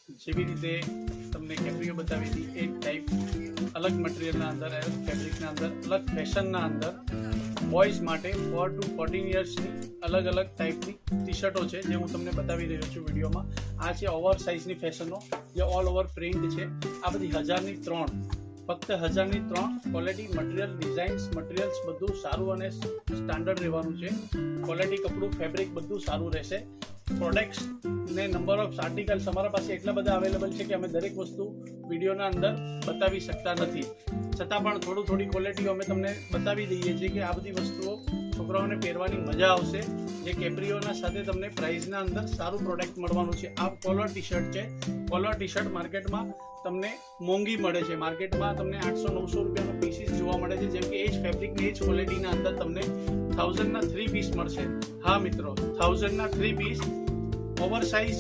જેવી રીતે તમને કેપ્રીઓ બતાવી હતી એ ટાઈપ અલગ મટીરિયલના અંદર, ફેબ્રિકના અંદર, અલગ ફેશનના અંદર બોયઝ માટે 4 to 14 યર્સની અલગ અલગ ટાઈપની ટી શર્ટો છે જે હું તમને બતાવી રહ્યો છું વિડીયોમાં. આ છે ઓવર સાઇઝની ફેશનો જે ઓલ ઓવર પ્રિન્ટ છે. આ બધી 1000ની 3, ફક્ત 1000ની 3 ક્વોલિટી, મટીરિયલ, ડિઝાઇન્સ, મટીરિયલ્સ બધું સારું અને સ્ટાન્ડર્ડ રહેવાનું છે. ક્વોલિટી, કપડું, ફેબ્રિક બધું સારું રહેશે. પ્રોડક્ટ્સ ને નંબર ઓફ આર્ટિકલ્સ અમારા પાસે એટલા બધા અવેલેબલ છે કે અમે દરેક વસ્તુ વિડીયોના અંદર બતાવી શકતા નથી. છતાં પણ થોડી ક્વોલિટીઓ અમે તમને બતાવી દઈએ છીએ કે આ બધી વસ્તુઓ છોકરાઓને પહેરવાની મજા આવશે. જે કેપ્રીઓના સાથે તમને પ્રાઇસના અંદર સારું પ્રોડક્ટ મળવાનું છે. આ કોલર ટી શર્ટ છે. કોલર ટી શર્ટ માર્કેટમાં તમને મોંઘી મળે છે. માર્કેટમાં તમને 800-900 રૂપિયાનો પીસીસ જોવા મળે છે. જેમ કે એ જ ફેબ્રિકની એ જ ક્વોલિટીના અંદર તમને 1000ના 3 પીસ મળશે. હા મિત્રો, 1000ના 3 પીસ ઓવર સાઇઝ